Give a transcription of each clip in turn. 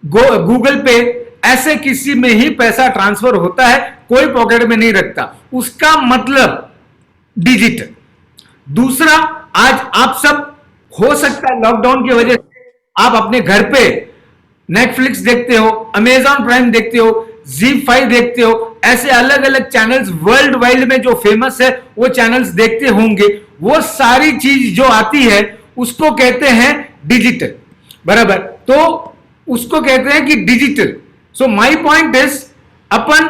Google पे, ऐसे किसी में ही पैसा ट्रांसफर होता है, कोई पॉकेट में नहीं रखता। उसका मतलब डिजिटल। दूसरा, आज आप सब, हो सकता है लॉकडाउन की वजह से आप अपने घर पे नेटफ्लिक्स देखते हो, अमेजॉन प्राइम देखते हो, जी5 देखते हो, ऐसे अलग अलग चैनल्स वर्ल्ड वाइड में जो फेमस है वो चैनल्स देखते होंगे। वो सारी चीज जो आती है उसको कहते हैं डिजिटल, बराबर। तो उसको कहते हैं कि digital. So my point is, अपन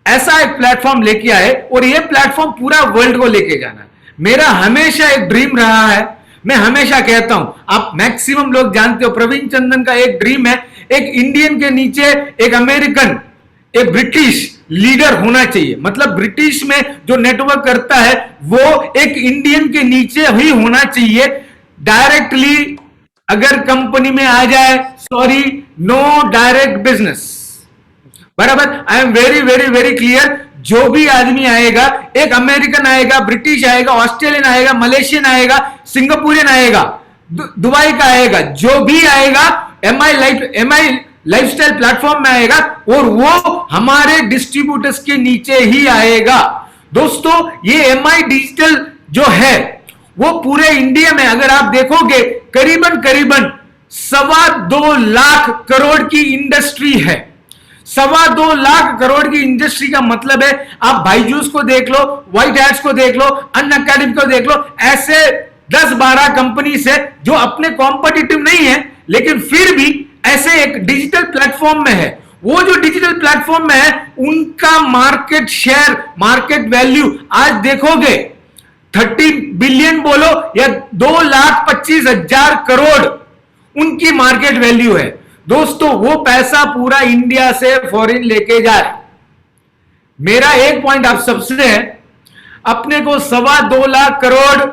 ऐसा एक प्लेटफॉर्म लेके आए और ये प्लेटफॉर्म पूरा वर्ल्ड को लेके जाना है। मेरा हमेशा एक ड्रीम रहा है, मैं हमेशा कहता हूं, आप मैक्सिमम लोग जानते हो, प्रवीण चंदन का एक ड्रीम है, एक इंडियन के नीचे एक अमेरिकन, एक ब्रिटिश लीडर होना चाहिए। मतलब ब्रिटिश में जो नेटवर्क करता है वो एक इंडियन के नीचे ही होना चाहिए। डायरेक्टली अगर कंपनी में आ जाए, सॉरी, नो डायरेक्ट बिजनेस, बराबर। I am very very very clear. जो भी आदमी आएगा, एक अमेरिकन आएगा, ब्रिटिश आएगा, ऑस्ट्रेलियन आएगा, मलेशियन आएगा, सिंगापुरियन आएगा, दुबई का आएगा, जो भी आएगा एमआई लाइफस्टाइल प्लेटफॉर्म में आएगा और वो हमारे डिस्ट्रीब्यूटर्स के नीचे ही आएगा। दोस्तों, ये एमआई डिजिटल जो है वो पूरे इंडिया में अगर आप देखोगे करीबन करीबन 2.25 लाख करोड़ की इंडस्ट्री है। 2.25 लाख करोड़ की इंडस्ट्री का मतलब है, आप बायजूस को देख लो, व्हाइट हैट्स को देख लो, अनअकैडमी को देख लो, ऐसे 10-12 कंपनी है जो अपने कॉम्पिटिटिव नहीं है लेकिन फिर भी ऐसे एक डिजिटल प्लेटफॉर्म में है। वो जो डिजिटल प्लेटफॉर्म में है उनका मार्केट शेयर, मार्केट वैल्यू आज देखोगे 30 बिलियन बोलो या 2,25,000 करोड़ उनकी मार्केट वैल्यू है। दोस्तों, वो पैसा पूरा इंडिया से फॉरेन लेके जाए। मेरा एक पॉइंट आप सबसे है, अपने को 2.25 लाख करोड़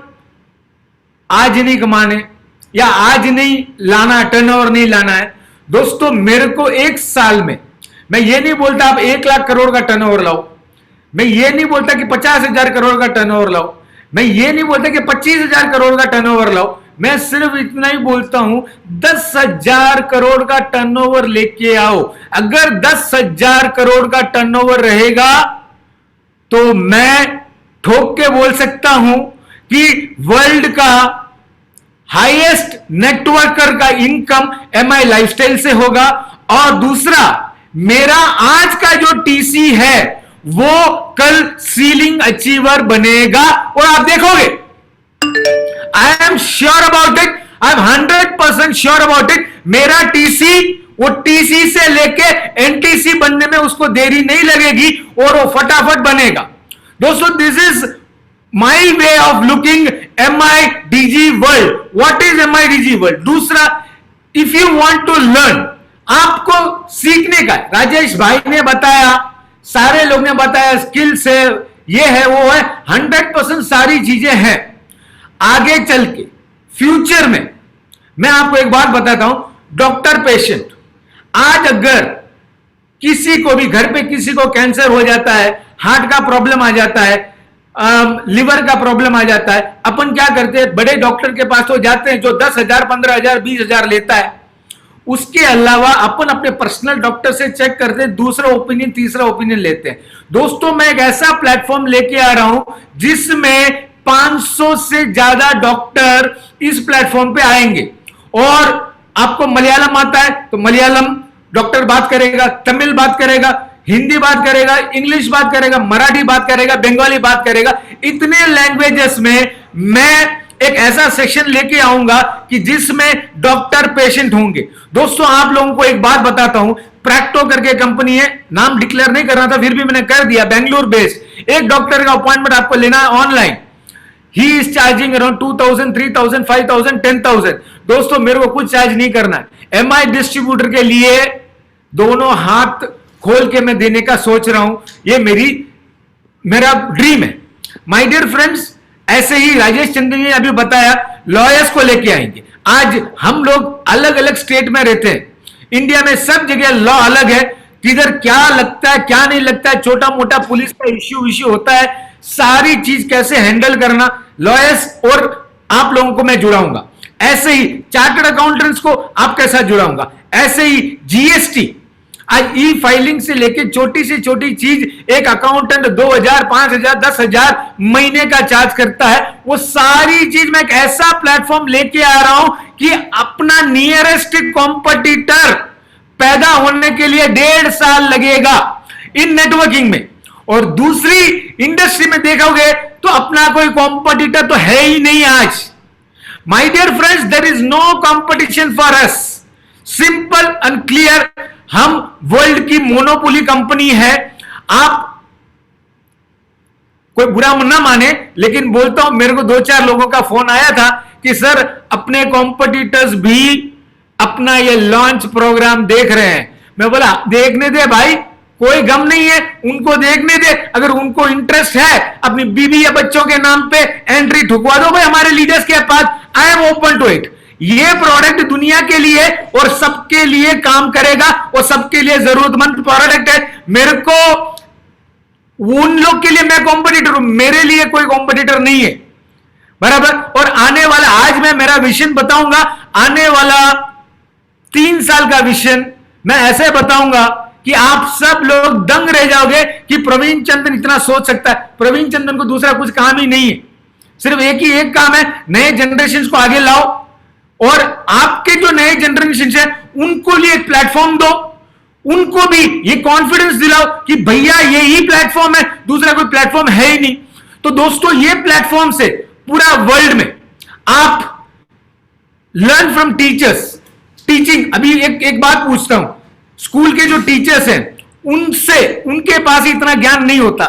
आज नहीं कमाने या आज नहीं लाना, टर्नओवर नहीं लाना है। दोस्तों, मेरे को एक साल में, मैं ये नहीं बोलता आप 1 लाख करोड़ का टर्नओवर लाओ, मैं ये नहीं बोलता कि 50,000 करोड़ का टर्नओवर लाओ, मैं ये नहीं बोलता कि 25,000 करोड़ का टर्नओवर लाओ, मैं सिर्फ इतना ही बोलता हूं 10,000 करोड़ का टर्नओवर लेके आओ। अगर 10,000 करोड़ का टर्नओवर रहेगा तो मैं ठोक के बोल सकता हूं कि वर्ल्ड का हाईएस्ट नेटवर्कर का इनकम एमआई लाइफस्टाइल से होगा। और दूसरा, मेरा आज का जो टीसी है वो कल सीलिंग अचीवर बनेगा और आप देखोगे। I am sure about it, I am 100% sure about it. मेरा टीसी, वो टीसी से लेके एनटीसी बनने में उसको देरी नहीं लगेगी और वो फटाफट बनेगा। दोस्तों, this is my way of looking MI DG world. What is MI DG world? दूसरा, if you want to learn, आपको सीखने का, राजेश भाई ने बताया, सारे लोग ने बताया, स्किल्स है, ये है, वो है, 100% सारी चीजें हैं। आगे चल के फ्यूचर में मैं आपको एक बात बताता हूं, डॉक्टर पेशेंट, आज अगर किसी को भी घर पे किसी को कैंसर हो जाता है, हार्ट का प्रॉब्लम आ जाता है, लिवर का प्रॉब्लम आ जाता है, अपन क्या करते हैं, बड़े डॉक्टर के पास तो जाते हैं जो 10,000, 15,000, 20,000 लेता है। उसके अलावा अपन अपने पर्सनल डॉक्टर से चेक करते हैं, दूसरा ओपिनियन, तीसरा ओपिनियन लेते हैं। दोस्तों, मैं एक ऐसा प्लेटफॉर्म लेके आ रहा हूं जिसमें 500 से ज्यादा डॉक्टर इस प्लेटफॉर्म पे आएंगे। और आपको मलयालम आता है तो मलयालम डॉक्टर बात करेगा, तमिल बात करेगा, हिंदी बात करेगा, इंग्लिश बात करेगा, मराठी बात करेगा, बंगाली बात करेगा। इतने लैंग्वेजेस में मैं एक ऐसा सेक्शन लेके आऊंगा कि जिसमें डॉक्टर पेशेंट होंगे। दोस्तों, आप लोगों को एक बात बताता हूं, प्रैक्टो करके कंपनी है, नाम डिक्लेयर नहीं करना था फिर भी मैंने कर दिया, बेंगलुरु बेस्ड। एक डॉक्टर का अपॉइंटमेंट आपको लेना है online, he is charging around 2,000, 3,000, 5,000, 10,000। दोस्तों, मेरे को कुछ चार्ज नहीं करना है। एमआई डिस्ट्रीब्यूटर के लिए दोनों हाथ खोल के मैं देने का सोच रहा हूं, ये मेरा ड्रीम है। माय डियर फ्रेंड्स, ऐसे ही राजेश चंद्र ने अभी बताया, लॉयर्स को लेके आएंगे। आज हम लोग अलग अलग स्टेट में रहते हैं, इंडिया में सब जगह लॉ अलग है, किधर क्या लगता है क्या नहीं लगता है, छोटा मोटा पुलिस का इश्यू होता है, सारी चीज कैसे हैंडल करना, लॉयर्स और आप लोगों को मैं जुड़ाऊंगा। ऐसे ही चार्टर्ड अकाउंटेंट्स को आपके साथ जुड़ाऊंगा, ऐसे ही जीएसटी। आज ई फाइलिंग से लेके छोटी से छोटी चीज एक अकाउंटेंट 2000, 5000, 10,000 महीने का चार्ज करता है, वो सारी चीज मैं एक ऐसा प्लेटफॉर्म लेके आ रहा हूं कि अपना नियरेस्ट कॉम्पिटिटर पैदा होने के लिए 1.5 साल लगेगा इन नेटवर्किंग में। और दूसरी इंडस्ट्री में देखोगे तो अपना कोई कॉम्पिटिटर तो है ही नहीं आज। My dear friends, there is no competition for us, simple and clear. हम वर्ल्ड की मोनोपोली कंपनी है। आप कोई बुरा ना माने, लेकिन बोलता हूं, मेरे को 2-4 लोगों का फोन आया था कि सर अपने कॉम्पिटिटर्स भी अपना ये लॉन्च प्रोग्राम देख रहे हैं। मैं बोला देखने दे भाई, कोई गम नहीं है, उनको देखने दे। अगर उनको इंटरेस्ट है अपनी बीवी या बच्चों के नाम पे एंट्री ठुकवा दो भाई हमारे लीडर्स के पास, I am open to it. ये प्रोडक्ट दुनिया के लिए और सबके लिए काम करेगा और सबके लिए जरूरतमंद प्रोडक्ट है। मेरे को उन लोग के लिए मैं कॉम्पिटिटर हूं, मेरे लिए कोई कॉम्पिटिटर नहीं है, बराबर। और आने वाला, आज मैं मेरा विजन बताऊंगा, आने वाला 3 साल का विजन मैं ऐसे बताऊंगा कि आप सब लोग दंग रह जाओगे कि प्रवीण चंदन इतना सोच सकता है। प्रवीण चंदन को दूसरा कुछ काम ही नहीं है, सिर्फ एक काम है, नए जनरेशन को आगे लाओ और आपके जो नए जनरेशन है उनको लिए एक प्लेटफॉर्म दो, उनको भी ये कॉन्फिडेंस दिलाओ कि भैया यही प्लेटफॉर्म है, दूसरा कोई प्लेटफॉर्म है ही नहीं। तो दोस्तों ये प्लेटफॉर्म से पूरा वर्ल्ड में आप लर्न फ्रॉम टीचर्स, टीचिंग। अभी एक बात पूछता हूं, स्कूल के जो टीचर्स हैं उनसे, उनके पास इतना ज्ञान नहीं होता,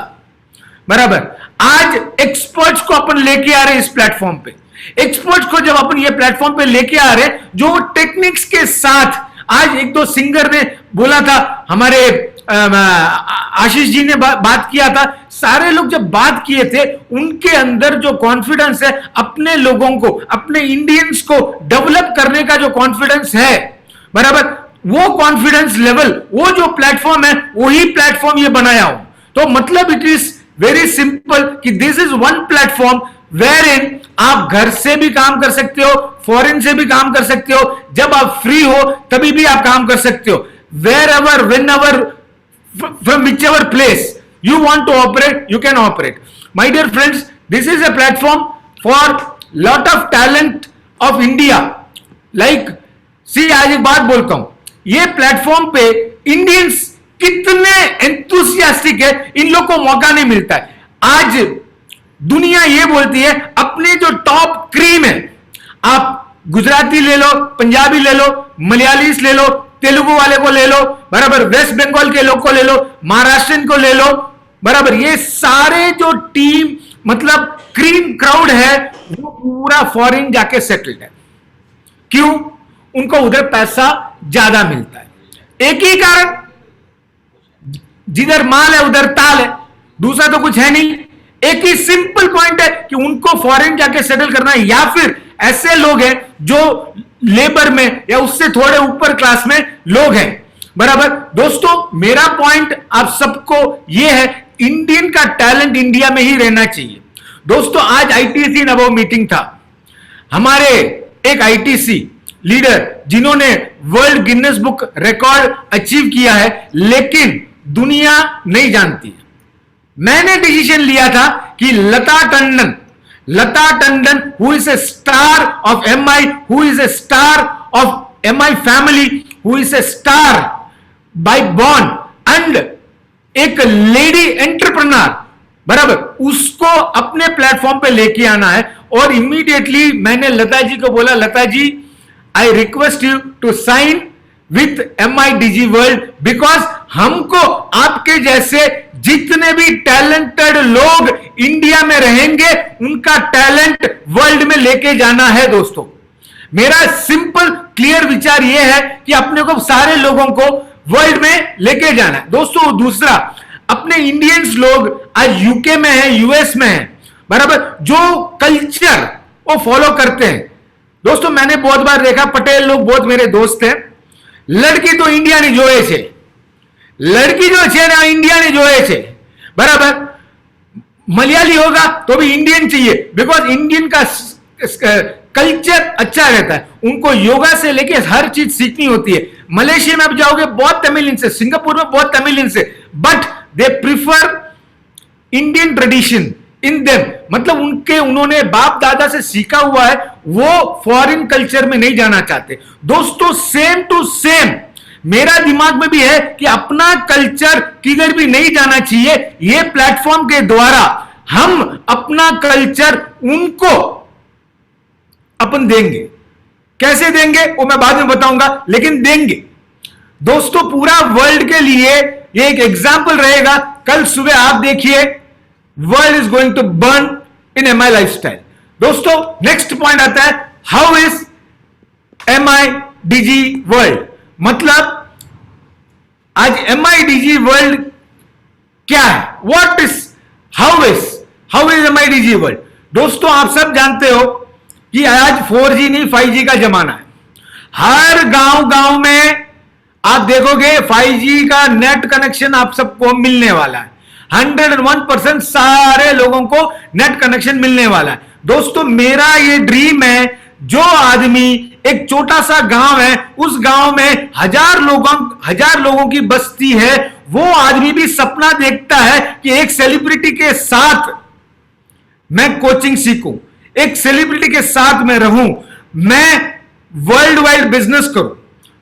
बराबर। आज एक्सपर्ट्स को अपन लेके आ रहे हैं इस प्लेटफॉर्म पे। एक्सपर्ट्स को जब अपन ये प्लेटफॉर्म पे लेके आ रहे हैं, जो टेक्निक्स के साथ, आज एक दो सिंगर ने बोला था, हमारे आशीष जी ने बात किया था, सारे लोग जब बात किए थे उनके अंदर जो कॉन्फिडेंस है, अपने लोगों को, अपने इंडियंस को डेवलप करने का जो कॉन्फिडेंस है, बराबर, वो कॉन्फिडेंस लेवल, वो जो प्लेटफॉर्म है, वही प्लेटफॉर्म ये बनाया हूं। तो मतलब इट इज वेरी सिंपल कि this is one platform where in आप घर से भी काम कर सकते हो, फॉरेन से भी काम कर सकते हो, जब आप फ्री हो तभी भी आप काम कर सकते हो। Wherever, whenever, from whichever place you want to operate, you can operate. My dear friends, this is a platform for lot of talent of India. Like, see, आज एक बात बोलता हूं, ये प्लेटफॉर्म पे Indians कितने enthusiastic है, इन लोग को मौका नहीं मिलता है। आज दुनिया ये बोलती है अपने जो टॉप क्रीम है, आप गुजराती ले लो, पंजाबी ले लो, मलयालीस ले लो, तेलुगु वाले को ले लो, बराबर, वेस्ट बंगाल के लोग को ले लो, महाराष्ट्र को ले लो, बराबर, ये सारे जो टीम मतलब क्रीम क्राउड है वो पूरा फॉरेन जाके सेटल्ड है। क्यों? उनको उधर पैसा ज्यादा मिलता है। एक ही कारण, जिधर माल है उधर ताल है, दूसरा तो कुछ है नहीं। एक ही सिंपल पॉइंट है कि उनको फॉरेन जाके सेटल करना है, या फिर ऐसे लोग हैं जो लेबर में या उससे थोड़े ऊपर क्लास में लोग हैं, बराबर। दोस्तों मेरा पॉइंट आप सबको यह है, इंडियन का टैलेंट इंडिया में ही रहना चाहिए। दोस्तों आज आईटीसी नवो मीटिंग था, हमारे एक आईटीसी लीडर जिन्होंने world Guinness book record achieve किया है, लेकिन दुनिया नहीं जानती। मैंने डिसीजन लिया था कि लता Tandon who is a star of MI, who is a star of MI family, who is a star by born and एक लेडी एंटरप्रेन्योर, बराबर, उसको अपने प्लेटफॉर्म पे लेके आना है। और इमीडिएटली मैंने लता जी को बोला, Lata ji I request you to sign with MI DG world, because हमको आपके जैसे जितने भी टैलेंटेड लोग इंडिया में रहेंगे उनका टैलेंट वर्ल्ड में लेके जाना है। दोस्तों मेरा सिंपल क्लियर विचार यह है कि अपने को सारे लोगों को वर्ल्ड में लेके जाना है। दोस्तों दूसरा, अपने इंडियंस लोग आज यूके में है, यूएस में है, बराबर, जो कल्चर वो फॉलो करते हैं। दोस्तों मैंने बहुत बार देखा, पटेल लोग बहुत मेरे दोस्त हैं, लड़की तो इंडिया ने जोए छे, लड़की जो छे ना इंडिया ने जोए छे, बराबर। मलयाली होगा तो भी इंडियन चाहिए, बिकॉज इंडियन का कल्चर अच्छा रहता है। उनको योगा से लेके हर चीज सीखनी होती है। मलेशिया में आप जाओगे बहुत तमिलियंस है, सिंगापुर में बहुत तमिलियंस है, but they prefer Indian tradition in them, मतलब उन्होंने बाप दादा से सीखा हुआ है, वो फॉरेन कल्चर में नहीं जाना चाहते। दोस्तों सेम टू सेम मेरा दिमाग में भी है कि अपना कल्चर किधर भी नहीं जाना चाहिए। ये प्लेटफॉर्म के द्वारा हम अपना कल्चर उनको अपन देंगे। कैसे देंगे वो मैं बाद में बताऊंगा, लेकिन देंगे। दोस्तों पूरा वर्ल्ड के लिए ये एक एग्जाम्पल रहेगा। कल सुबह आप देखिए, world is going to burn in MI lifestyle. दोस्तों नेक्स्ट पॉइंट आता है, हाउ इज MIDG वर्ल्ड, मतलब आज MIDG वर्ल्ड क्या है, what is how is MIDG world. दोस्तों आप सब जानते हो कि आज 4G नहीं 5G का जमाना है। हर गांव में आप देखोगे 5G का नेट कनेक्शन आप सबको मिलने वाला है। 101% सारे लोगों को नेट कनेक्शन मिलने वाला है। दोस्तों मेरा ये ड्रीम है, जो आदमी एक छोटा सा गांव है, उस गांव में 1000 लोगों की बस्ती है, वो आदमी भी सपना देखता है कि एक सेलिब्रिटी के साथ मैं कोचिंग सीखूं, एक सेलिब्रिटी के साथ मैं रहूं, मैं वर्ल्ड वाइड बिजनेस करूं।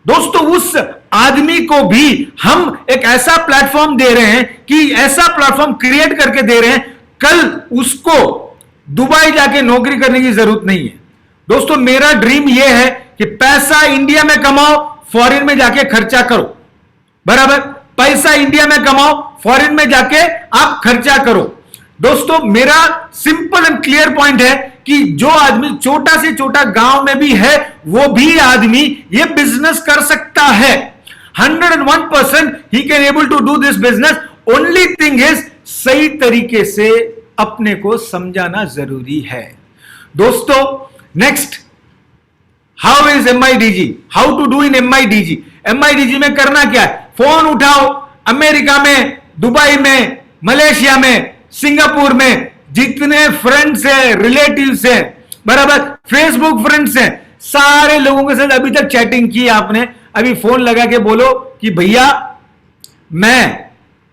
दोस्तों उस आदमी को भी हम एक ऐसा प्लेटफॉर्म दे रहे हैं कि ऐसा प्लेटफॉर्म क्रिएट करके दे रहे हैं, कल उसको दुबई जाके नौकरी करने की जरूरत नहीं है। दोस्तों मेरा ड्रीम यह है कि पैसा इंडिया में कमाओ, फॉरेन में जाके खर्चा करो, बराबर। पैसा इंडिया में कमाओ, फॉरेन में जाके आप खर्चा करो। दोस्तों मेरा सिंपल एंड क्लियर पॉइंट है कि जो आदमी छोटा से छोटा गांव में भी है, वो भी आदमी ये बिजनेस कर सकता है। 101% he can able to do this business. Only thing is सही तरीके से अपने को समझाना जरूरी है। दोस्तों next, how is MIDG, how to do in MIDG। MIDG में करना क्या है, फोन उठाओ, अमेरिका में, दुबई में, मलेशिया में, सिंगापुर में जितने फ्रेंड्स हैं, रिलेटिव्स हैं, बराबर, फेसबुक फ्रेंड्स हैं, सारे लोगों के साथ अभी तक चैटिंग की आपने, अभी फोन लगा के बोलो कि भैया मैं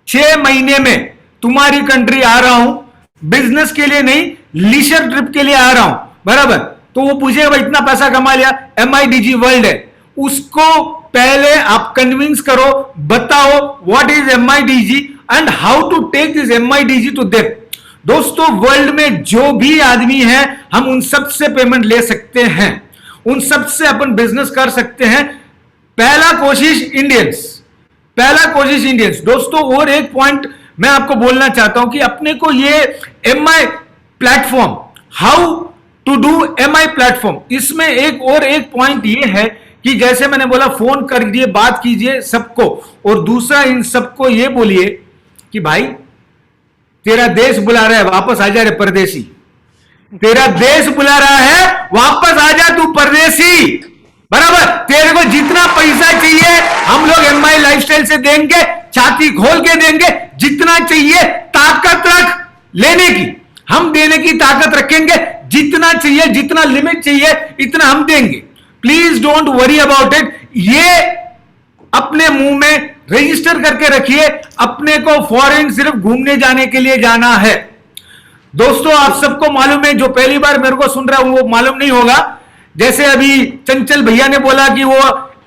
6 महीने में तुम्हारी कंट्री आ रहा हूं, बिजनेस के लिए नहीं, लीजर ट्रिप के लिए आ रहा हूं, बराबर। तो वो पूछेगा भाई इतना पैसा कमा लिया, MIDG वर्ल्ड है, उसको पहले आप कन्विंस करो, बताओ what is MIDG and how to take this MIDG to them. दोस्तों वर्ल्ड में जो भी आदमी है, हम उन सब से पेमेंट ले सकते हैं, उन सब से अपन बिजनेस कर सकते हैं। पहला कोशिश इंडियंस। दोस्तों और एक पॉइंट मैं आपको बोलना चाहता हूं कि अपने को ये MI platform, how to do MI platform, इसमें एक पॉइंट ये है कि जैसे मैंने बोला फोन करिए, बात कीजिए सबको, और दूसरा इन सबको ये बोलिए कि भाई तेरा देश बुला रहा है, वापस आ जा रे परदेसी, तेरा देश बुला रहा है, वापस आ जा तू परदेसी, बराबर। तेरे को जितना पैसा चाहिए हम लोग MI लाइफस्टाइल से देंगे, छाती खोल के देंगे, जितना चाहिए ताकत रख लेने की, हम देने की ताकत रखेंगे, जितना चाहिए, जितना लिमिट चाहिए इतना हम देंगे। Please don't worry about it. ये अपने मुंह में रजिस्टर करके रखिए, अपने को फॉरेन सिर्फ घूमने जाने के लिए जाना है। दोस्तों आप सबको मालूम है, जो पहली बार मेरे को सुन रहा है वो मालूम नहीं होगा, जैसे अभी चंचल भैया ने बोला कि वो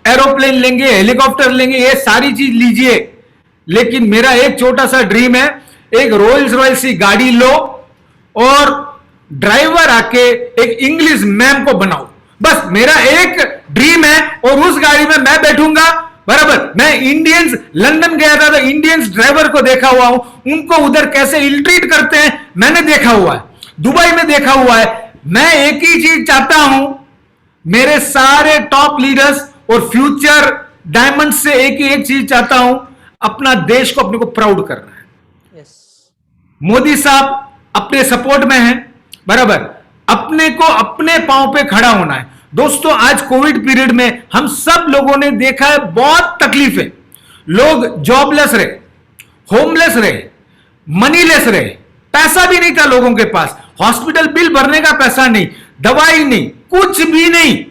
एरोप्लेन लेंगे, हेलीकॉप्टर लेंगे, ये सारी चीज लीजिए, लेकिन मेरा एक छोटा सा ड्रीम है, एक रोल्स रॉयल्स की गाड़ी लो और ड्राइवर आके एक इंग्लिश मैम को बनाओ, बस मेरा एक ड्रीम है। और उस गाड़ी में मैं बैठूंगा, बराबर। मैं इंडियंस, लंदन गया था तो इंडियंस ड्राइवर को देखा हुआ हूं, उनको उधर कैसे इल ट्रीट करते हैं मैंने देखा हुआ है, दुबई में देखा हुआ है। मैं एक ही चीज चाहता हूं, मेरे सारे टॉप लीडर्स और फ्यूचर डायमंड से एक चीज चाहता हूं, अपना देश को अपने को प्राउड करना है। मोदी साहब अपने सपोर्ट में हैं, बराबर, अपने को अपने पांव पे खड़ा होना है। दोस्तों आज कोविड पीरियड में हम सब लोगों ने देखा है बहुत तकलीफें, लोग जॉबलेस रहे, होमलेस रहे, मनीलेस रहे, पैसा भी नहीं था लोगों के पास, हॉस्पिटल बिल भरने का पैसा नहीं, दवाई नहीं, कुछ भी नहीं।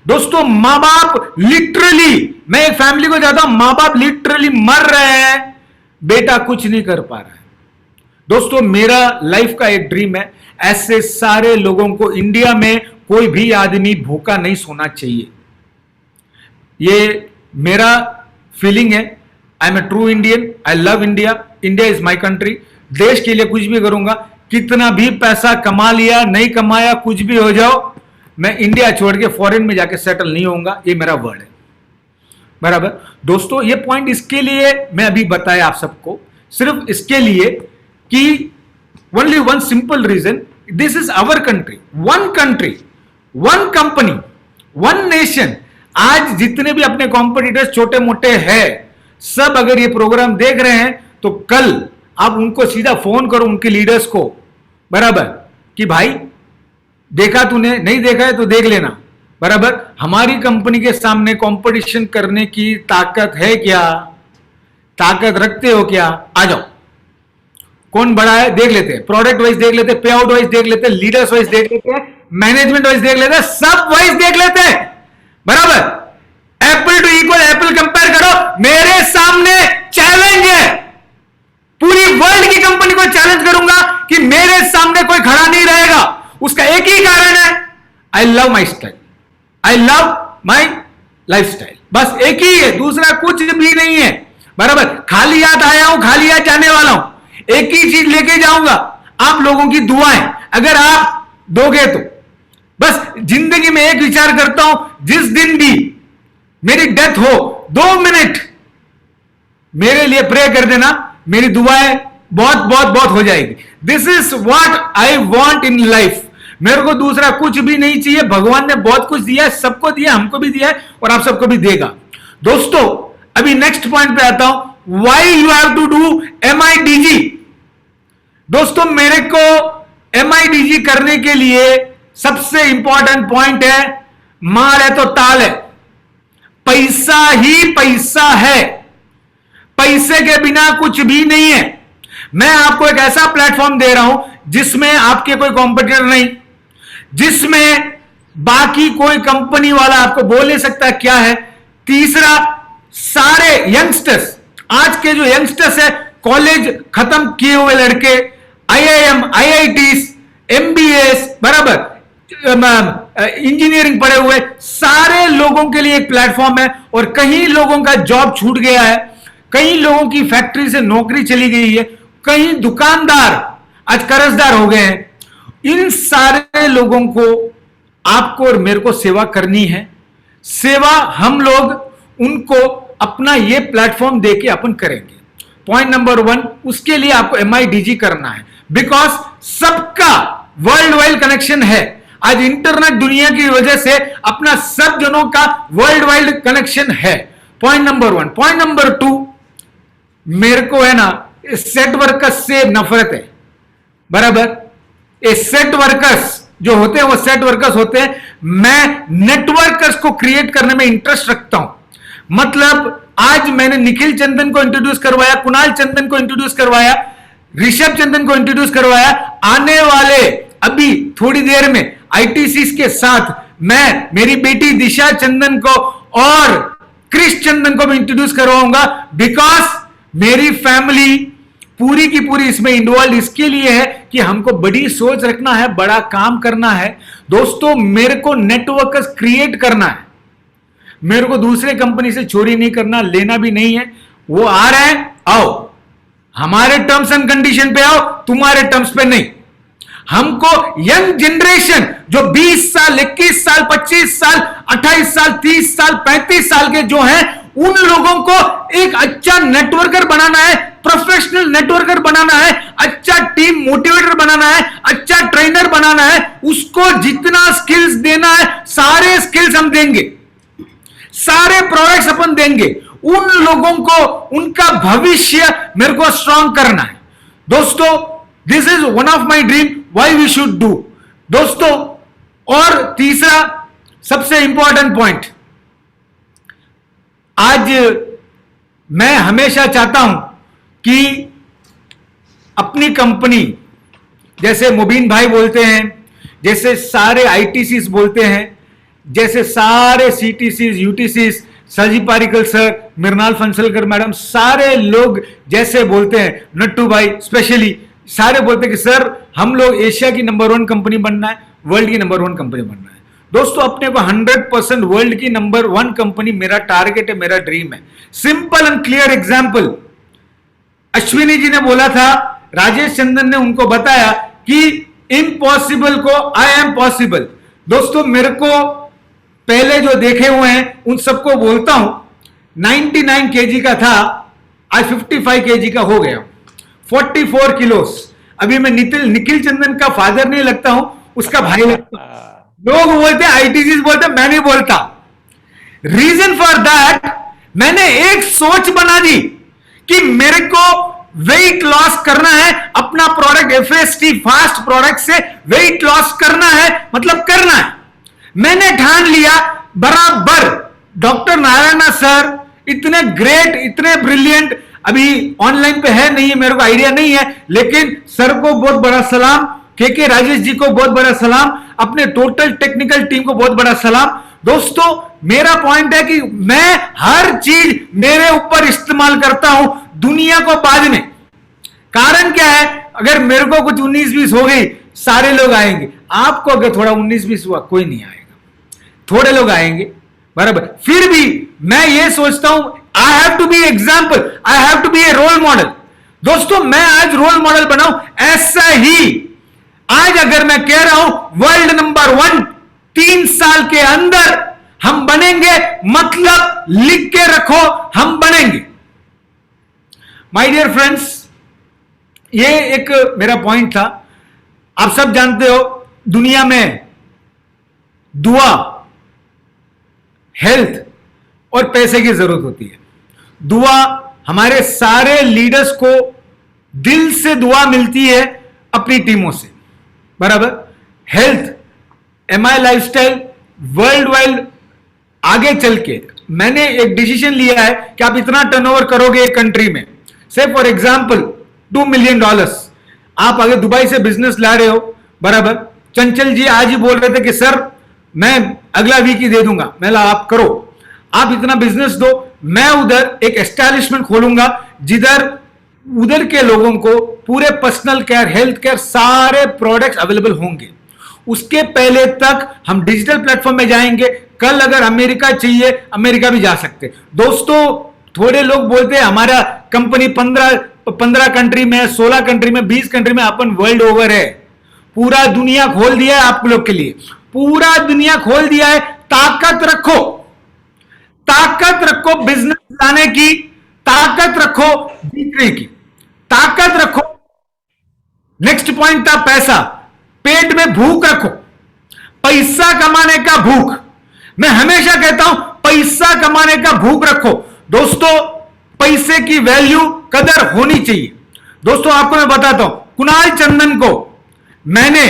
दोस्तों मां बाप लिटरली, मैं एक फैमिली को जाता हूं, मां बाप लिटरली मर रहे हैं, बेटा कुछ नहीं कर पा रहा है। दोस्तों मेरा लाइफ का एक ड्रीम है, ऐसे सारे लोगों को इंडिया में कोई भी आदमी भूखा नहीं सोना चाहिए। ये मेरा फीलिंग है। I am a true Indian, I love India, India is my country. देश के लिए कुछ भी करूंगा, कितना भी पैसा कमा लिया नहीं कमाया कुछ भी हो जाओ, मैं इंडिया छोड़ के फॉरेन में जाके सेटल नहीं होऊंगा, ये मेरा वर्ड है। बराबर दोस्तों, ये पॉइंट इसके लिए मैं अभी बताया आप सबको, सिर्फ इसके लिए कि only one simple reason, this is our country, one company, one nation. आज जितने भी अपने कॉम्पिटिटर्स छोटे मोटे हैं, सब अगर ये प्रोग्राम देख रहे हैं तो कल आप उनको सीधा फोन करो, उनके लीडर्स को, बराबर, कि भाई देखा तूने, नहीं देखा है तो देख लेना। बराबर, हमारी कंपनी के सामने कंपटीशन करने की ताकत है क्या? ताकत रखते हो क्या? आ जाओ, कौन बड़ा है देख लेते हैं, प्रोडक्ट वाइज देख लेते हैं, पे आउट वाइज देख लेते हैं, लीडर्स वाइज देख लेते हैं, मैनेजमेंट वाइज देख लेते हैं, सब वाइज देख लेते हैं। बराबर, apple to equal apple compare करो, मेरे सामने चैलेंज है। पूरी वर्ल्ड की कंपनी को चैलेंज करूंगा कि मेरे सामने कोई खड़ा नहीं रहेगा। उसका एक ही कारण है, I love my style, I love my life style, बस एक ही है, दूसरा कुछ भी नहीं है। बराबर, खाली हाथ आया हूं, खाली हाथ जाने वाला हूं, एक ही चीज लेके जाऊंगा, आप लोगों की दुआएं अगर आप दोगे तो। बस जिंदगी में एक विचार करता हूं, जिस दिन भी मेरी डेथ हो, 2 मिनट मेरे लिए प्रे कर देना, मेरी दुआएं बहुत बहुत बहुत हो जाएगी। This is what I want in life. मेरे को दूसरा कुछ भी नहीं चाहिए। भगवान ने बहुत कुछ दिया है, सबको दिया, हमको भी दिया है और आप सबको भी देगा। दोस्तों अभी नेक्स्ट पॉइंट पे आता हूं, why you have to do MIDG। दोस्तों मेरे को MIDG करने के लिए सबसे इंपॉर्टेंट पॉइंट है, मार है तो ताल है, पैसा ही पैसा है, पैसे के बिना कुछ भी नहीं है। मैं आपको एक ऐसा प्लेटफॉर्म दे रहा हूं जिसमें आपके कोई कॉम्पिटिटर नहीं, जिसमें बाकी कोई कंपनी वाला आपको बोल नहीं सकता क्या है। तीसरा, सारे यंगस्टर्स, आज के जो यंगस्टर्स है, कॉलेज खत्म किए हुए लड़के, IIM, IITs, MBAs, बराबर, इंजीनियरिंग पढ़े हुए, सारे लोगों के लिए एक प्लेटफॉर्म है। और कई लोगों का जॉब छूट गया है, कई लोगों की फैक्ट्री से नौकरी चली गई है, कई दुकानदार आज कर्जदार हो गए हैं। इन सारे लोगों को आपको और मेरे को सेवा करनी है। सेवा हम लोग उनको अपना ये प्लेटफॉर्म देके अपन करेंगे। पॉइंट नंबर 1, उसके लिए आपको MIDG करना है, बिकॉज सबका वर्ल्ड वाइड कनेक्शन है। आज इंटरनेट दुनिया की वजह से अपना सब जनों का वर्ल्ड वाइड कनेक्शन है। Point number 1। पॉइंट नंबर 2, मेरे को है ना सेट वर्कर्स से नफरत है। बराबर, ये सेट वर्कर्स जो होते हैं वो सेट वर्कर्स होते हैं। मैं नेटवर्कर्स को क्रिएट करने में इंटरेस्ट रखता हूं। मतलब आज मैंने निखिल चंदन को इंट्रोड्यूस करवाया, कुणाल चंदन को इंट्रोड्यूस करवाया, ऋषभ चंदन को इंट्रोड्यूस करवाया। आने वाले अभी थोड़ी देर में ITC के साथ मैं मेरी बेटी दिशा चंदन को और क्रिश चंदन को भी इंट्रोड्यूस करवाऊंगा, बिकॉज मेरी फैमिली पूरी की पूरी इसमें इन्वॉल्व इसके लिए है कि हमको बड़ी सोच रखना है, बड़ा काम करना है। दोस्तों मेरे को नेटवर्कर्स क्रिएट करना है, मेरे को दूसरे कंपनी से चोरी नहीं करना, लेना भी नहीं है। वो आ रहे हैं, आओ, हमारे टर्म्स एंड कंडीशन पे आओ, तुम्हारे टर्म्स पे नहीं। हमको यंग जनरेशन जो 20 साल, 21 साल, 25 साल, 28 साल, 30 साल, 35 साल के जो हैं, उन लोगों को एक अच्छा नेटवर्कर बनाना है, प्रोफेशनल नेटवर्कर बनाना है, अच्छा टीम मोटिवेटर बनाना है, अच्छा ट्रेनर बनाना है। उसको जितना स्किल्स देना है सारे स्किल्स हम देंगे, सारे प्रोडक्ट्स अपन देंगे। उन लोगों को उनका भविष्य मेरे को स्ट्रांग करना है। दोस्तों this is one of my dream, why we should do. दोस्तों और तीसरा सबसे इंपॉर्टेंट पॉइंट, आज मैं हमेशा चाहता हूं कि अपनी कंपनी, जैसे मुबीन भाई बोलते हैं जैसे सारे आईटीसीज बोलते हैं, जैसे सारे सीटीसीज, यूटीसीज, सजी पारिकल सर, मृणाल फंसलकर मैडम, सारे लोग जैसे बोलते हैं, नट्टू भाई स्पेशली, सारे बोलते हैं कि सर हम लोग एशिया की नंबर 1 कंपनी बनना है, वर्ल्ड की नंबर 1 कंपनी बनना है। दोस्तों अपने को 100% वर्ल्ड की नंबर 1 कंपनी मेरा टारगेट है, मेरा ड्रीम है। Simple and clear example, Ashwini ji ने बोला था, राजेश चंदन ने उनको बताया कि इम्पॉसिबल को आई एम पॉसिबल। दोस्तों मेरे को पहले जो देखे हुए हैं उन सबको बोलता हूं, 99 केजी का था, आज 55 केजी का हो गया, 44 किलोस। अभी मैं निखिल चंदन का फादर नहीं लगता हूं, उसका भाई लगता हूं। लोग बोलते हैं, आईटीसी बोलते हैं, मैं नहीं बोलता। रीजन फॉर दैट, मैंने एक सोच बना दी कि मेरे को वेट लॉस करना है, अपना प्रोडक्ट एफएसटी फास्ट प्रोडक्ट से वेट लॉस करना है, मतलब करना है। मैंने ठान लिया, बराबर डॉक्टर नारायणा सर इतने ग्रेट, इतने ब्रिलियंट, अभी ऑनलाइन पे है नहीं है, मेरे को आइडिया नहीं है, लेकिन सर को बहुत बड़ा सलाम, के राजेश जी को बहुत बड़ा सलाम, अपने टोटल टेक्निकल टीम को बहुत बड़ा सलाम। दोस्तों मेरा पॉइंट है कि मैं हर चीज मेरे ऊपर इस्तेमाल करता हूं, दुनिया को बाद में। कारण क्या है, अगर मेरे को कुछ 19-20 हो गई, सारे लोग आएंगे। आपको अगर थोड़ा 19-20 हुआ, कोई नहीं आएगा, थोड़े लोग आएंगे, बराबर। फिर भी मैं ये सोचता हूं, I have to be example, I have to be a role model. दोस्तों मैं आज रोल मॉडल बनाऊं, ऐसा ही आज अगर मैं कह रहा हूं वर्ल्ड नंबर 1 3 साल के अंदर हम बनेंगे, मतलब लिख के रखो, हम बनेंगे। माय डियर फ्रेंड्स, ये एक मेरा पॉइंट था। आप सब जानते हो दुनिया में दुआ, हेल्थ और पैसे की जरूरत होती है। दुआ, हमारे सारे लीडर्स को दिल से दुआ मिलती है अपनी टीमों से, बराबर। Health, MI lifestyle world wide आगे चल के मैंने एक डिसीजन लिया है कि आप इतना टर्नओवर करोगे एक कंट्री में, से फॉर एग्जांपल $2 मिलियन। आप अगर दुबई से बिजनेस ला रहे हो, बराबर। चंचल जी आज ही बोल रहे थे कि सर मैं अगला वीक ही दे दूंगा। मैं आप करो, आप इतना बिजनेस दो, मैं उधर एक एस्टैब्लिशमेंट खोलूंगा जिधर उधर के लोगों को पूरे पर्सनल केयर, हेल्थ केयर, सारे प्रोडक्ट्स अवेलेबल होंगे। उसके पहले तक हम डिजिटल प्लेटफॉर्म में जाएंगे। कल अगर अमेरिका चाहिए, अमेरिका भी जा सकते। दोस्तों थोड़े लोग बोलते हैं हमारा कंपनी 15 कंट्री में, 16 कंट्री में, 20 कंट्री में, अपन वर्ल्ड ओवर है। पूरा दुनिया खोल दिया है आप लोग के लिए, पूरा दुनिया खोल दिया है। ताकत रखो, ताकत रखो बिजनेस लाने की, ताकत रखो बिक्री की, ताकत रखो। नेक्स्ट पॉइंट था पैसा। पेट में भूख रखो, पैसा कमाने का भूख। मैं हमेशा कहता हूं पैसा कमाने का भूख रखो। दोस्तों पैसे की वैल्यू, कदर होनी चाहिए। दोस्तों आपको मैं बताता हूं, कुणाल चंदन को मैंने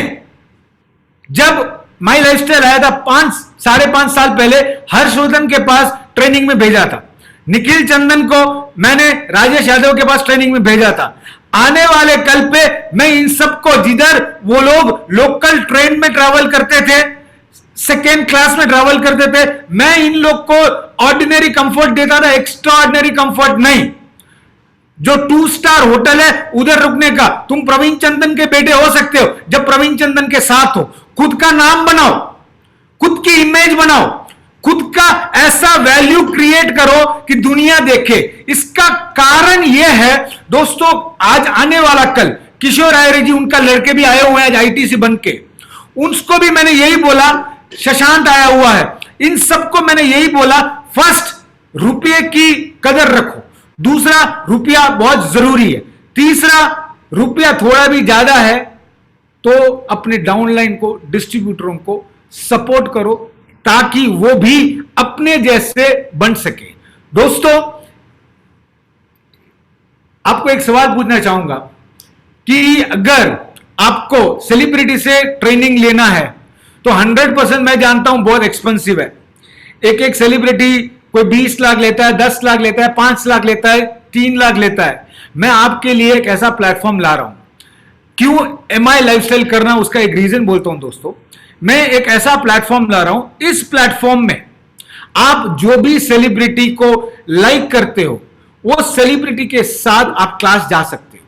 जब माई लाइफस्टाइल आया था 5-5.5 साल पहले, हर्षवर्धन के पास ट्रेनिंग में भेजा था। निखिल चंदन को मैंने राजेश यादव के पास ट्रेनिंग में भेजा था। आने वाले कल पे मैं इन सबको, जिधर वो लोग लोकल ट्रेन में ट्रैवल करते थे, सेकेंड क्लास में ट्रैवल करते थे, मैं इन लोग को ऑर्डिनरी कंफर्ट देता था, एक्स्ट्रा ऑर्डिनरी कंफर्ट नहीं। जो 2 स्टार होटल है उधर रुकने का, तुम प्रवीण चंदन के बेटे हो सकते हो जब प्रवीण चंदन के साथ हो। खुद का नाम बनाओ, खुद की इमेज बनाओ, खुद का ऐसा वैल्यू क्रिएट करो कि दुनिया देखे। इसका कारण यह है दोस्तों, आज आने वाला कल किशोर आयरे जी, उनका लड़के भी आए हुए हैं आज आईटीसी बन के, उनको भी मैंने यही बोला, शशांक आया हुआ है, इन सबको मैंने यही बोला, फर्स्ट रुपये की कदर रखो, दूसरा रुपया बहुत जरूरी है, तीसरा रुपया थोड़ा भी ज्यादा है तो अपने डाउनलाइन को, डिस्ट्रीब्यूटरों को सपोर्ट करो ताकि वो भी अपने जैसे बन सके। दोस्तों आपको एक सवाल पूछना चाहूंगा कि अगर आपको सेलिब्रिटी से ट्रेनिंग लेना है तो 100% मैं जानता हूं बहुत एक्सपेंसिव है। एक सेलिब्रिटी कोई 20 लाख लेता है, 10 लाख लेता है, 5 लाख लेता है, 3 लाख लेता है। मैं आपके लिए एक ऐसा प्लेटफॉर्म ला रहा हूं क्यों MI लाइफस्टाइल करना, उसका एक रीजन बोलता हूं दोस्तों। मैं एक ऐसा प्लेटफॉर्म ला रहा हूं, इस प्लेटफॉर्म में आप जो भी सेलिब्रिटी को लाइक करते हो वो सेलिब्रिटी के साथ आप क्लास जा सकते हो।